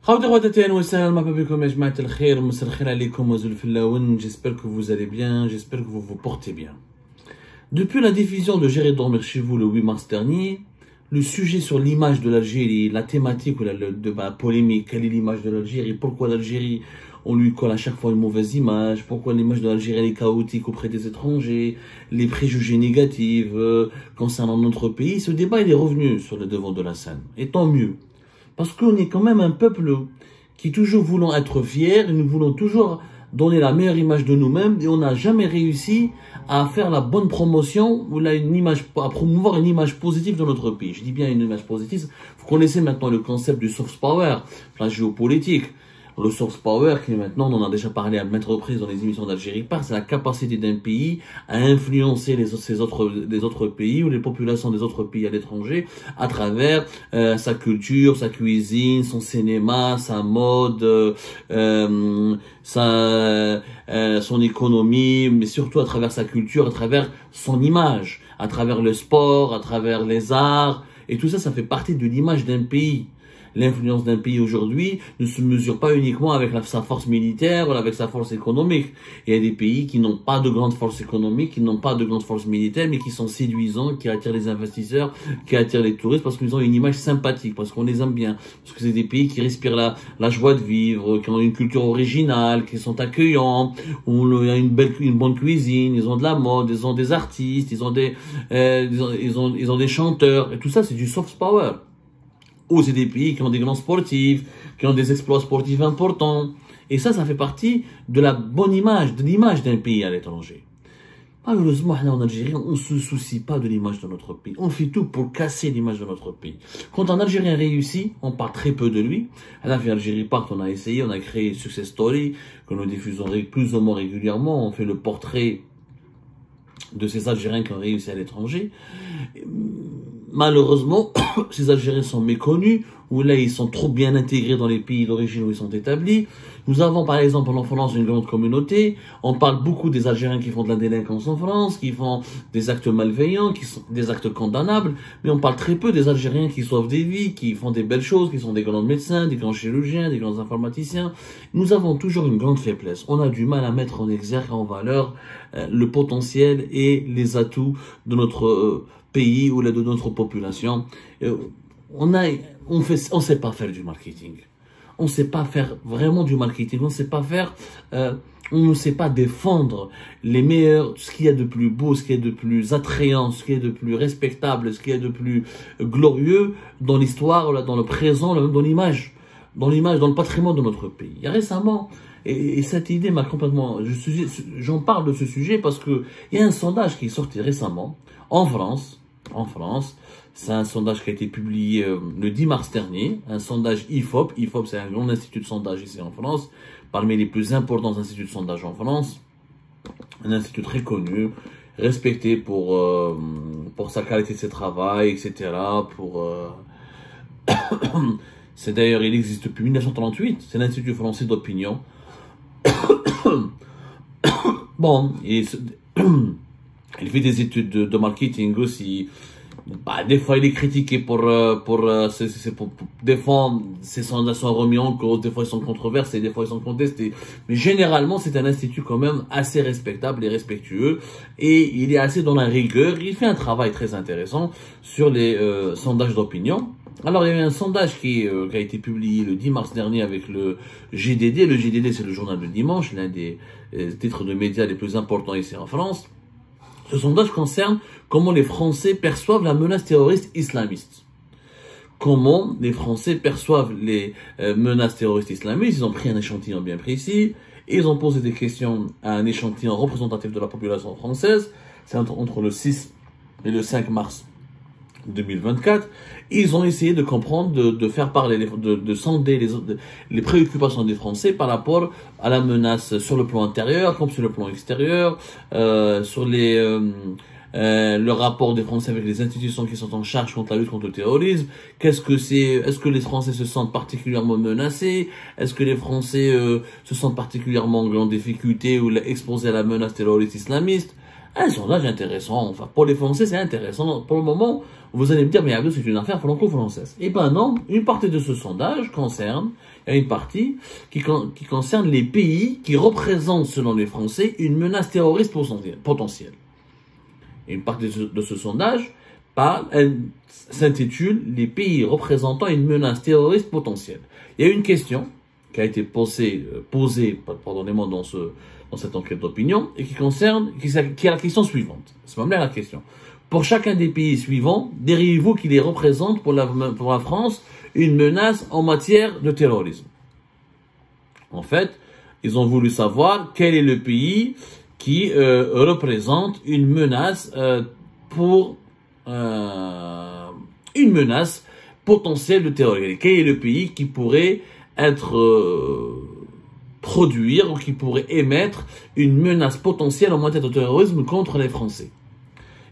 J'espère que vous allez bien, j'espère que vous vous portez bien. Depuis la diffusion de Gérer dormir chez vous le 8 mars dernier, le sujet sur l'image de l'Algérie, la thématique ou le débat polémique, quelle est l'image de l'Algérie, pourquoi l'Algérie, on lui colle à chaque fois une mauvaise image, pourquoi l'image de l'Algérie est chaotique auprès des étrangers, les préjugés négatifs concernant notre pays, ce débat il est revenu sur le devant de la scène. Et tant mieux. Parce qu'on est quand même un peuple qui toujours voulons être fiers, et nous voulons toujours donner la meilleure image de nous-mêmes, et on n'a jamais réussi à faire la bonne promotion ou à promouvoir une image positive de notre pays. Je dis bien une image positive. Vous connaissez maintenant le concept du soft power, la géopolitique. Le soft power, qui maintenant, on en a déjà parlé à maintes reprises dans les émissions d'Algérie Part, c'est la capacité d'un pays à influencer les autres pays ou les populations des autres pays à l'étranger à travers sa culture, sa cuisine, son cinéma, sa mode, son économie, mais surtout à travers sa culture, à travers son image, à travers le sport, à travers les arts, et tout ça, ça fait partie de l'image d'un pays. L'influence d'un pays aujourd'hui ne se mesure pas uniquement avec sa force militaire ou avec sa force économique. Il y a des pays qui n'ont pas de grande force économique, qui n'ont pas de grande force militaire, mais qui sont séduisants, qui attirent les investisseurs, qui attirent les touristes parce qu'ils ont une image sympathique, parce qu'on les aime bien. Parce que c'est des pays qui respirent la joie de vivre, qui ont une culture originale, qui sont accueillants, où il y a une bonne cuisine, ils ont de la mode, ils ont des artistes, ils ont des chanteurs. Et tout ça, c'est du soft power. Ou c'est des pays qui ont des grands sportifs, qui ont des exploits sportifs importants. Et ça fait partie de la bonne image, de l'image d'un pays à l'étranger. Malheureusement, en Algérie, on ne se soucie pas de l'image de notre pays. On fait tout pour casser l'image de notre pays. Quand un Algérien réussit, on parle très peu de lui. À la fin Algérie Part, on a essayé, on a créé Success Story, que nous diffusons plus ou moins régulièrement. On fait le portrait de ces Algériens qui ont réussi à l'étranger. Malheureusement, ces Algériens sont méconnus, ou là ils sont trop bien intégrés dans les pays d'origine où ils sont établis. Nous avons par exemple en France une grande communauté, on parle beaucoup des Algériens qui font de la délinquance en France, qui font des actes malveillants, qui sont des actes condamnables, mais on parle très peu des Algériens qui sauvent des vies, qui font des belles choses, qui sont des grands médecins, des grands chirurgiens, des grands informaticiens. Nous avons toujours une grande faiblesse, on a du mal à mettre en exergue, en valeur le potentiel et les atouts de notre pays ou de notre population. On sait pas faire du marketing. On sait pas faire vraiment du marketing. On sait pas faire, on ne sait pas défendre les meilleurs, ce qu'il y a de plus beau, ce qu'il y a de plus attrayant, ce qu'il y a de plus respectable, ce qu'il y a de plus glorieux dans l'histoire, dans le présent, dans l'image, dans le patrimoine de notre pays. Il y a récemment, et cette idée m'a complètement, j'en parle de ce sujet parce que il y a un sondage qui est sorti récemment en France, c'est un sondage qui a été publié le 10 mars dernier, un sondage IFOP. IFOP, c'est un grand institut de sondage ici en France, parmi les plus importants instituts de sondage en France. Un institut très connu, respecté pour sa qualité de ses travail, etc. C'est d'ailleurs, il existe depuis 1938, c'est l'Institut français d'opinion. Bon, il fait des études de marketing aussi. Bah, des fois, il est critiqué pour défendre ses sondages sont remis en cause, des fois ils sont controversés, des fois ils sont contestés. Mais généralement, c'est un institut quand même assez respectable et respectueux. Et il est assez dans la rigueur. Il fait un travail très intéressant sur les sondages d'opinion. Alors, il y avait un sondage qui a été publié le 10 mars dernier avec le GDD. Le GDD, c'est le journal du dimanche, l'un des titres de médias les plus importants ici en France. Ce sondage concerne comment les Français perçoivent la menace terroriste islamiste. Comment les Français perçoivent les menaces terroristes islamistes. Ils ont pris un échantillon bien précis. Et ils ont posé des questions à un échantillon représentatif de la population française. C'est entre le 6 et le 5 mars 2024, ils ont essayé de comprendre, de faire parler, de sonder les préoccupations des Français par rapport à la menace sur le plan intérieur comme sur le plan extérieur, sur le rapport des Français avec les institutions qui sont en charge contre la lutte contre le terrorisme. Est-ce que les Français se sentent particulièrement menacés? Est-ce que les Français se sentent particulièrement en grande difficulté ou exposés à la menace terroriste islamiste? Un sondage intéressant, enfin, pour les Français, c'est intéressant. Pour le moment, vous allez me dire, mais Abdou, c'est une affaire franco-française. Eh ben non, une partie de ce sondage concerne, il y a une partie qui concerne les pays qui représentent, selon les Français, une menace terroriste potentielle. Et une partie de ce sondage s'intitule « Les pays représentant une menace terroriste potentielle ». Il y a une question qui a été posée pardonnez-moi, dans cette enquête d'opinion, et qui est la question suivante. C'est même là la question. Pour chacun des pays suivants, diriez-vous qu'il représente pour la France une menace en matière de terrorisme? En fait, ils ont voulu savoir quel est le pays qui représente une menace une menace potentielle de terrorisme. Quel est le pays qui pourrait produire ou qui pourrait émettre une menace potentielle en matière de terrorisme contre les Français?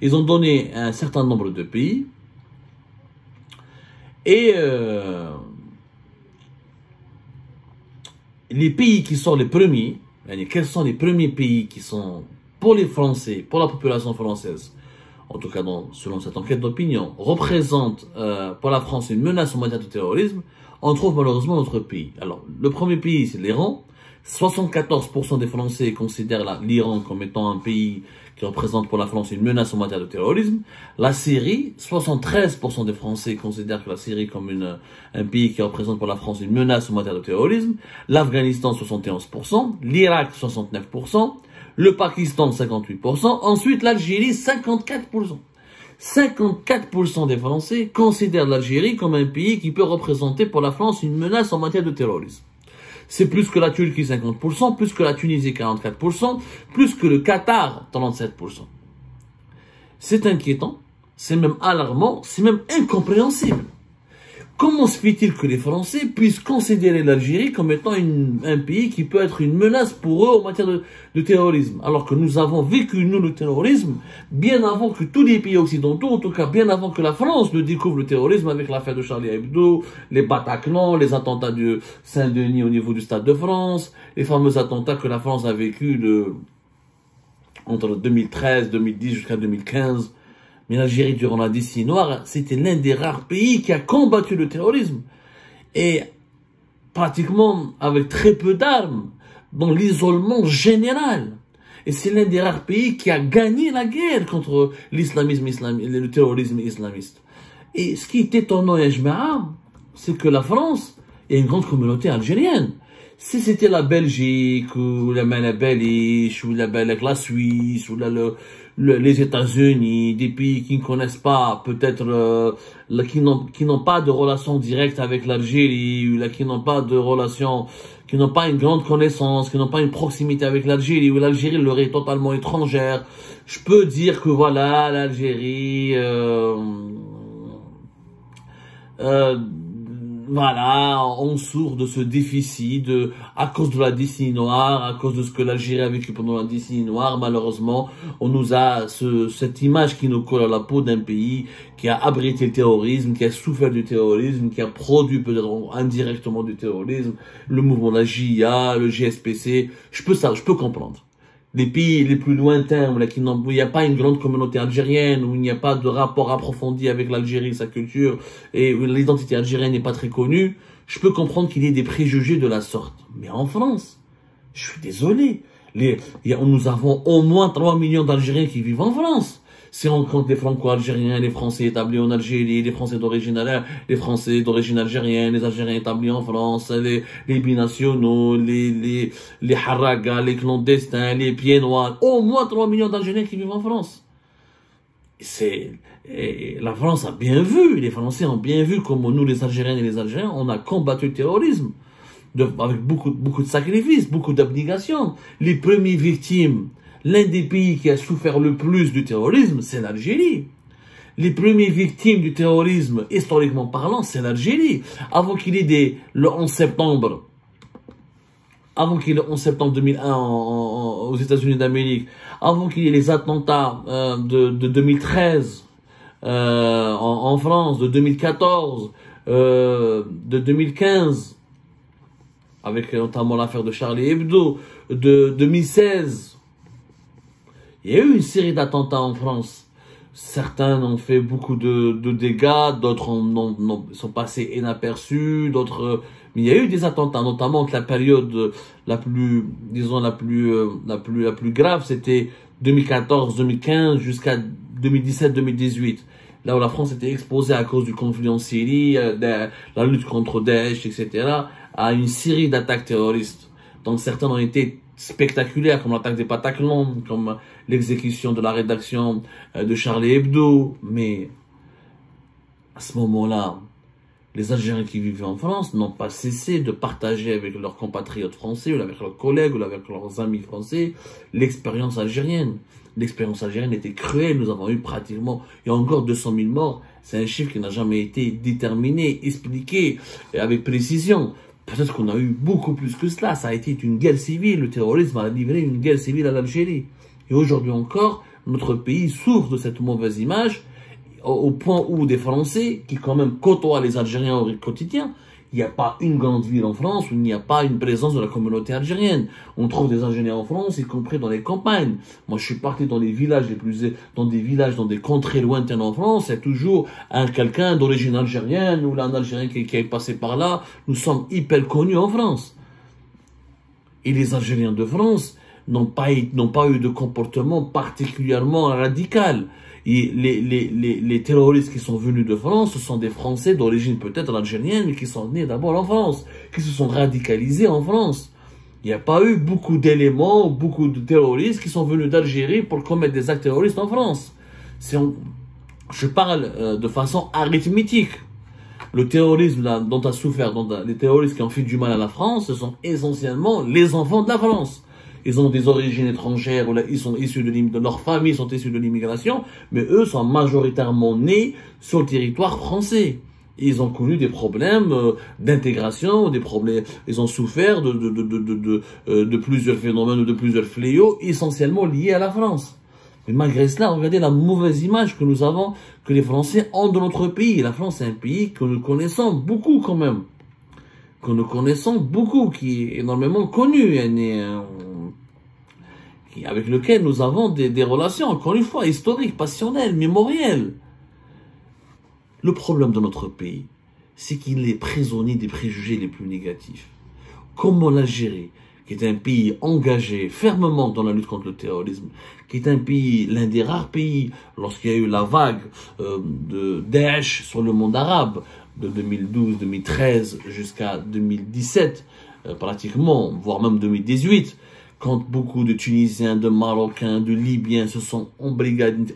Ils ont donné un certain nombre de pays et les pays qui sont les premiers, quels sont les premiers pays qui sont pour les Français, pour la population française, en tout cas selon cette enquête d'opinion, représentent pour la France une menace en matière de terrorisme, on trouve malheureusement notre pays. Alors, le premier pays, c'est l'Iran. 74% des Français considèrent l'Iran comme étant un pays qui représente pour la France une menace en matière de terrorisme. La Syrie, 73% des Français considèrent que la Syrie comme un pays qui représente pour la France une menace en matière de terrorisme. L'Afghanistan, 71%. L'Irak, 69%. Le Pakistan, 58%. Ensuite, l'Algérie, 54%. 54% des Français considèrent l'Algérie comme un pays qui peut représenter pour la France une menace en matière de terrorisme. C'est plus que la Turquie, 50%, plus que la Tunisie, 44%, plus que le Qatar, 37%. C'est inquiétant, c'est même alarmant, c'est même incompréhensible. Comment se fait-il que les Français puissent considérer l'Algérie comme étant un pays qui peut être une menace pour eux en matière de terrorisme, alors que nous avons vécu, nous, le terrorisme, bien avant que tous les pays occidentaux, en tout cas bien avant que la France ne découvre le terrorisme avec l'affaire de Charlie Hebdo, les Bataclan, les attentats de Saint-Denis au niveau du Stade de France, les fameux attentats que la France a vécu entre 2013, 2010 jusqu'à 2015. Mais l'Algérie, durant la décennie noire, c'était l'un des rares pays qui a combattu le terrorisme. Et pratiquement avec très peu d'armes, dans l'isolement général. Et c'est l'un des rares pays qui a gagné la guerre contre l'islamisme, le terrorisme islamiste. Et ce qui est étonnant, c'est que la France, il y a une grande communauté algérienne. Si c'était la Belgique, ou la Belgique, ou la Suisse, ou les États-Unis, des pays qui ne connaissent pas, peut-être, qui n'ont pas de relation directe avec l'Algérie, ou qui n'ont pas de relation, qui n'ont pas une grande connaissance, qui n'ont pas une proximité avec l'Algérie, ou l'Algérie leur est totalement étrangère, je peux dire que voilà, l'Algérie, voilà, on souffre de ce déficit à cause de la décennie noire, à cause de ce que l'Algérie a vécu pendant la décennie noire. Malheureusement, on nous a cette image qui nous colle à la peau d'un pays qui a abrité le terrorisme, qui a souffert du terrorisme, qui a produit peut-être indirectement du terrorisme, le mouvement de la JIA, le GSPC. Je peux comprendre. Les pays les plus lointains, où il n'y a pas une grande communauté algérienne, où il n'y a pas de rapport approfondi avec l'Algérie, sa culture, et où l'identité algérienne n'est pas très connue, je peux comprendre qu'il y ait des préjugés de la sorte. Mais en France, je suis désolé, nous avons au moins 3 millions d'Algériens qui vivent en France. Si on compte les franco-algériens, les Français établis en Algérie, les Français d'origine algérienne, les Algériens établis en France, les binationaux, les haragas, les clandestins, les pieds noirs, au moins 3 millions d'Algériens qui vivent en France. La France a bien vu, les Français ont bien vu comment nous, les Algériens et les Algériens, on a combattu le terrorisme avec beaucoup de sacrifices, beaucoup d'abnégation. Les premières victimes, l'un des pays qui a souffert le plus du terrorisme, c'est l'Algérie. Les premières victimes du terrorisme, historiquement parlant, c'est l'Algérie. Avant qu'il y ait le 11 septembre 2001 aux États-Unis d'Amérique, avant qu'il y ait les attentats de 2013 en France, de 2014, de 2015, avec notamment l'affaire de Charlie Hebdo, de 2016, Il y a eu une série d'attentats en France. Certains ont fait beaucoup de dégâts, d'autres sont passés inaperçus, d'autres... Mais il y a eu des attentats, notamment que la période la plus, disons, la plus grave, c'était 2014-2015 jusqu'à 2017-2018. Là où la France était exposée à cause du conflit en Syrie, la lutte contre Daesh, etc., à une série d'attaques terroristes. Donc certains ont été spectaculaires, comme l'attaque des Bataclan, comme l'exécution de la rédaction de Charlie Hebdo. Mais à ce moment-là, les Algériens qui vivaient en France n'ont pas cessé de partager avec leurs compatriotes français, ou avec leurs collègues, ou avec leurs amis français, l'expérience algérienne. L'expérience algérienne était cruelle, nous avons eu pratiquement, il y a encore 200 000 morts. C'est un chiffre qui n'a jamais été déterminé, expliqué avec précision. Peut-être qu'on a eu beaucoup plus que cela. Ça a été une guerre civile. Le terrorisme a livré une guerre civile à l'Algérie. Et aujourd'hui encore, notre pays souffre de cette mauvaise image, au point où des Français, qui quand même côtoient les Algériens au quotidien, il n'y a pas une grande ville en France où il n'y a pas une présence de la communauté algérienne. On trouve des Algériens en France, y compris dans les campagnes. Moi, je suis parti dans les villages dans des contrées lointaines en France, il y a toujours quelqu'un d'origine algérienne, ou là, un Algérien qui est passé par là. Nous sommes hyper connus en France. Et les Algériens de France n'ont pas eu de comportement particulièrement radical. Et les terroristes qui sont venus de France, ce sont des Français d'origine peut-être algérienne, mais qui sont nés d'abord en France, qui se sont radicalisés en France. Il n'y a pas eu beaucoup d'éléments, beaucoup de terroristes qui sont venus d'Algérie pour commettre des actes terroristes en France. Je parle de façon arithmétique. Le terrorisme dont a souffert, les terroristes qui ont fait du mal à la France, ce sont essentiellement les enfants de la France. Ils ont des origines étrangères, ou là, ils sont issus leurs familles sont issues de l'immigration, mais eux sont majoritairement nés sur le territoire français. Ils ont connu des problèmes d'intégration, ils ont souffert de plusieurs phénomènes ou de plusieurs fléaux, essentiellement liés à la France. Mais malgré cela, regardez la mauvaise image que nous avons, que les Français ont de notre pays. La France est un pays que nous connaissons beaucoup quand même. Que nous connaissons beaucoup, qui est énormément connu, avec lequel nous avons des relations, encore une fois, historiques, passionnelles, mémorielles. Le problème de notre pays, c'est qu'il est prisonnier des préjugés les plus négatifs. Comment l'Algérie, qui est un pays engagé fermement dans la lutte contre le terrorisme, qui est un pays, l'un des rares pays, lorsqu'il y a eu la vague de Daesh sur le monde arabe, de 2012-2013 jusqu'à 2017, pratiquement, voire même 2018, quand beaucoup de Tunisiens, de Marocains, de Libyens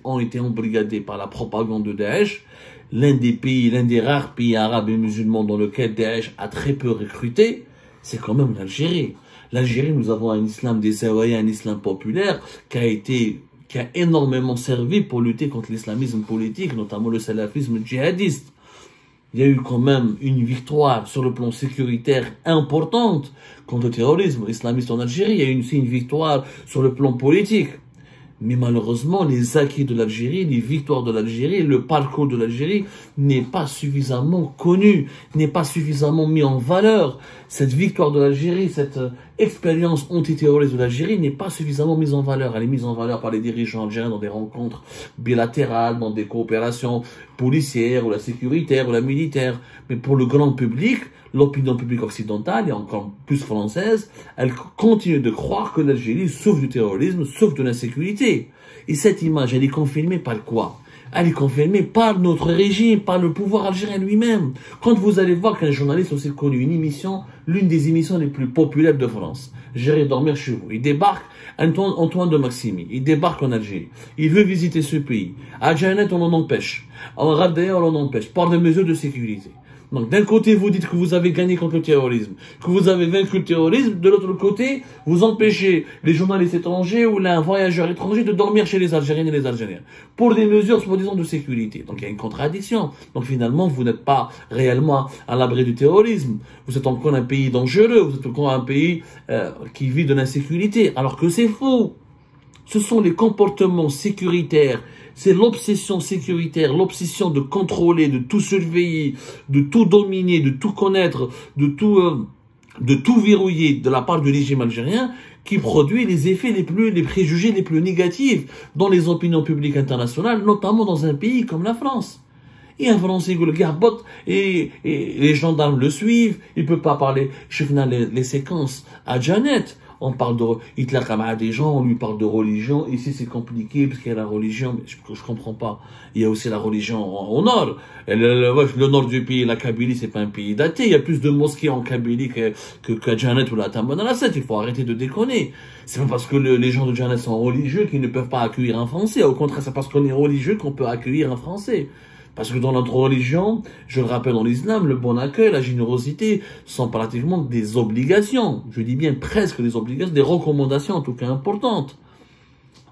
ont été embrigadés par la propagande de Daesh, l'un des rares pays arabes et musulmans dans lequel Daesh a très peu recruté, c'est quand même l'Algérie. L'Algérie, nous avons un islam des Zaouïas, un islam populaire qui a énormément servi pour lutter contre l'islamisme politique, notamment le salafisme djihadiste. Il y a eu quand même une victoire sur le plan sécuritaire importante contre le terrorisme islamiste en Algérie. Il y a eu aussi une victoire sur le plan politique. Mais malheureusement, les acquis de l'Algérie, les victoires de l'Algérie, le parcours de l'Algérie n'est pas suffisamment connu, n'est pas suffisamment mis en valeur. Cette victoire de l'Algérie, cette expérience antiterroriste de l'Algérie n'est pas suffisamment mise en valeur. Elle est mise en valeur par les dirigeants algériens dans des rencontres bilatérales, dans des coopérations policières, ou la sécuritaire, ou la militaire. Mais pour le grand public, l'opinion publique occidentale, et encore plus française, elle continue de croire que l'Algérie souffre du terrorisme, souffre de l'insécurité. Et cette image, elle est confirmée par quoi? Elle est confirmée par notre régime, par le pouvoir algérien lui-même. Quand vous allez voir qu'un journaliste aussi connu, l'une des émissions les plus populaires de France, J'irai dormir chez vous. Il débarque, Antoine de Maximi, il débarque en Algérie. Il veut visiter ce pays. À Djanet, on l'en empêche. À Rabdaya, on l'en empêche. Par des mesures de sécurité. Donc d'un côté, vous dites que vous avez gagné contre le terrorisme, que vous avez vaincu le terrorisme. De l'autre côté, vous empêchez les journalistes étrangers ou un voyageur étranger de dormir chez les Algériennes et les Algériens. Pour des mesures, soi-disant, de sécurité. Donc il y a une contradiction. Donc finalement, vous n'êtes pas réellement à l'abri du terrorisme. Vous êtes encore un pays dangereux. Vous êtes encore un pays qui vit de l'insécurité. Alors que c'est faux. Ce sont les comportements sécuritaires. C'est l'obsession sécuritaire, l'obsession de contrôler, de tout surveiller, de tout dominer, de tout connaître, de tout de tout verrouiller de la part du régime algérien qui produit les préjugés les plus négatifs dans les opinions publiques internationales, notamment dans un pays comme la France. Et un Français le garbotte et les gendarmes le suivent, il peut pas parler. Je finis les séquences à Janet. On parle de Hitler comme à des gens, on lui parle de religion. Ici c'est compliqué parce qu'il y a la religion, mais je comprends pas. Il y a aussi la religion au nord. Le nord du pays, la Kabylie, c'est pas un pays daté. Il y a plus de mosquées en Kabylie qu'à Janet ou la Tamanrasset. Il faut arrêter de déconner. C'est pas parce que les gens de Janet sont religieux qu'ils ne peuvent pas accueillir un Français. Au contraire, c'est parce qu'on est religieux qu'on peut accueillir un Français. Parce que dans notre religion, je le rappelle dans l'islam, le bon accueil, la générosité sont pratiquement des obligations. Je dis bien presque des obligations, des recommandations en tout cas importantes.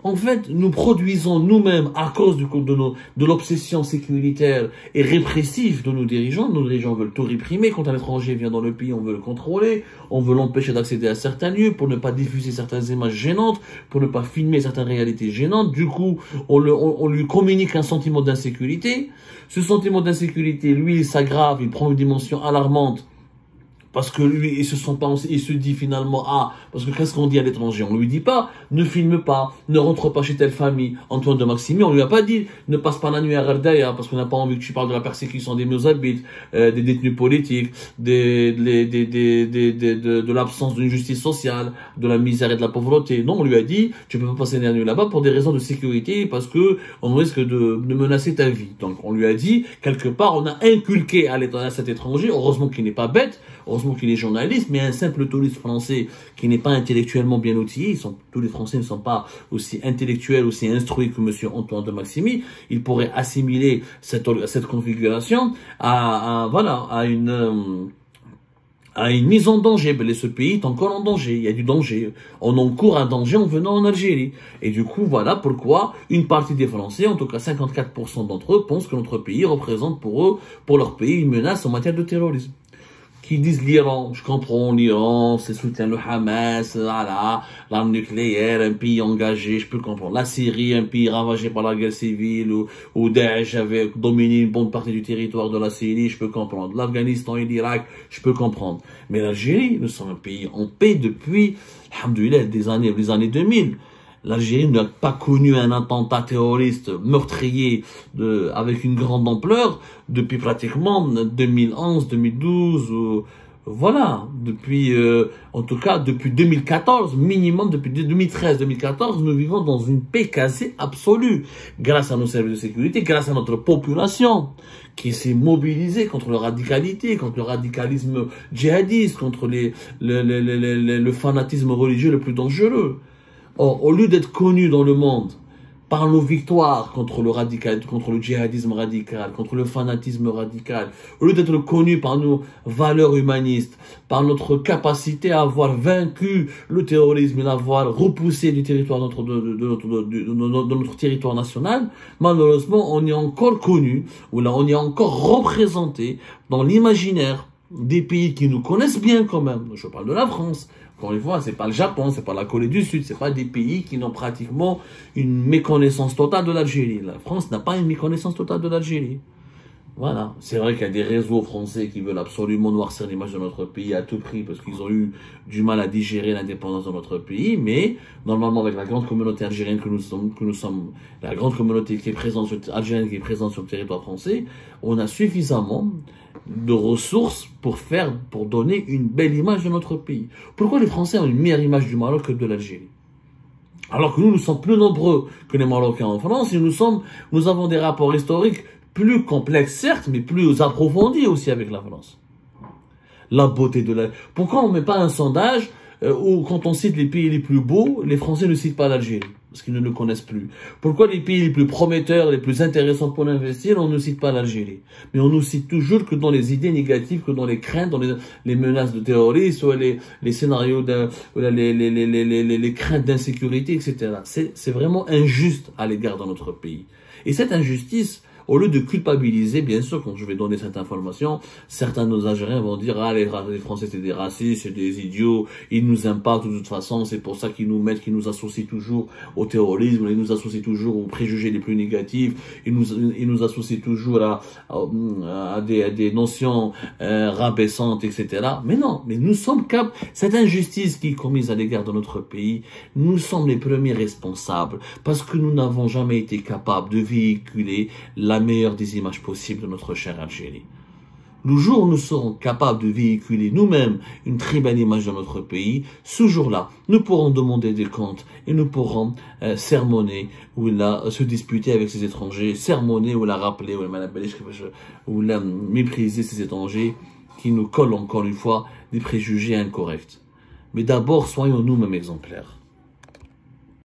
En fait, nous produisons nous-mêmes, à cause de l'obsession sécuritaire et répressive de nos dirigeants veulent tout réprimer. Quand un étranger vient dans le pays, on veut le contrôler, on veut l'empêcher d'accéder à certains lieux pour ne pas diffuser certaines images gênantes, pour ne pas filmer certaines réalités gênantes. Du coup, on lui communique un sentiment d'insécurité. Ce sentiment d'insécurité, lui, il s'aggrave, il prend une dimension alarmante. Parce que lui, il se dit finalement, parce que qu'est-ce qu'on dit à l'étranger? On lui dit pas, ne filme pas, ne rentre pas chez telle famille. Antoine de Maximi, on lui a pas dit, ne passe pas la nuit à Gardaya, parce qu'on n'a pas envie que tu parles de la persécution des Mozambiques, des détenus politiques, de l'absence d'une justice sociale, de la misère et de la pauvreté. Non, on lui a dit, tu peux pas passer la nuit là-bas pour des raisons de sécurité, parce que on risque de menacer ta vie. Donc, on lui a dit, quelque part, on a inculqué à cet étranger, heureusement qu'il n'est pas bête, heureusement qu'il est journaliste, mais un simple touriste français qui n'est pas intellectuellement bien outillé, tous les Français ne sont pas aussi intellectuels, aussi instruits que monsieur Antoine de Maximi, il pourrait assimiler cette configuration à une mise en danger. Et ce pays est encore en danger, il y a du danger. On encourt un danger en venant en Algérie. Et du coup, voilà pourquoi une partie des Français, en tout cas 54% d'entre eux, pensent que notre pays représente pour eux, pour leur pays, une menace en matière de terrorisme. Qui disent l'Iran, je comprends, l'Iran, c'est soutient le Hamas, l'arme nucléaire, un pays engagé, je peux comprendre. La Syrie, un pays ravagé par la guerre civile, où Daesh avait dominé une bonne partie du territoire de la Syrie, je peux comprendre. L'Afghanistan et l'Irak, je peux comprendre. Mais l'Algérie, nous sommes un pays en paix depuis, alhamdoulilah, les années 2000. L'Algérie n'a pas connu un attentat terroriste meurtrier avec une grande ampleur depuis pratiquement 2011, 2012, voilà, en tout cas depuis 2014, minimum depuis 2013, 2014, nous vivons dans une paix quasi absolue, grâce à nos services de sécurité, grâce à notre population qui s'est mobilisée contre la radicalité, contre le radicalisme djihadiste, contre le fanatisme religieux le plus dangereux. Or, au lieu d'être connus dans le monde par nos victoires contre le djihadisme radical, contre le fanatisme radical, au lieu d'être connus par nos valeurs humanistes, par notre capacité à avoir vaincu le terrorisme et l'avoir repoussé du territoire de notre territoire national, malheureusement, on est encore connu, ou là, on est encore représenté dans l'imaginaire des pays qui nous connaissent bien quand même. Je parle de la France. Encore une fois, c'est pas le Japon, c'est pas la Corée du Sud, c'est pas des pays qui n'ont pratiquement une méconnaissance totale de l'Algérie. La France n'a pas une méconnaissance totale de l'Algérie. Voilà. C'est vrai qu'il y a des réseaux français qui veulent absolument noircir l'image de notre pays à tout prix parce qu'ils ont eu du mal à digérer l'indépendance de notre pays, mais normalement avec la grande communauté algérienne que nous sommes, la grande communauté algérienne qui est présente sur le territoire français, on a suffisamment de ressources pour donner une belle image de notre pays. Pourquoi les Français ont une meilleure image du Maroc que de l'Algérie? Alors que nous sommes plus nombreux que les Marocains en France et nous avons des rapports historiques plus complexes certes, mais plus approfondis aussi avec la France. La beauté de la... Pourquoi on ne met pas un sondage où quand on cite les pays les plus beaux, les Français ne citent pas l'Algérie? Parce qu'ils ne le connaissent plus. Pourquoi les pays les plus prometteurs, les plus intéressants pour investir, on ne cite pas l'Algérie? Mais on ne cite toujours que dans les idées négatives, que dans les craintes, dans les menaces de terrorisme, ou les scénarios, les craintes d'insécurité, etc. C'est vraiment injuste à l'égard de notre pays. Et cette injustice, Au lieu de culpabiliser, bien sûr, quand je vais donner cette information, certains de nos Algériens vont dire, ah, les Français c'est des racistes, c'est des idiots, ils nous aiment pas de toute façon, c'est pour ça qu'ils nous mettent, qu'ils nous associent toujours au terrorisme, ils nous associent toujours aux préjugés les plus négatifs, ils nous associent toujours à des notions rabaissantes, etc. Mais non, mais nous sommes capables, cette injustice qui est commise à l'égard de notre pays, nous sommes les premiers responsables, parce que nous n'avons jamais été capables de véhiculer la meilleure des images possibles de notre chère Algérie. Le jour où nous serons capables de véhiculer nous-mêmes une très belle image de notre pays, ce jour-là, nous pourrons demander des comptes et nous pourrons sermonner ou se disputer avec ces étrangers, sermonner ou rappeler ou mépriser ces étrangers qui nous collent encore une fois des préjugés incorrects. Mais d'abord, soyons nous-mêmes exemplaires.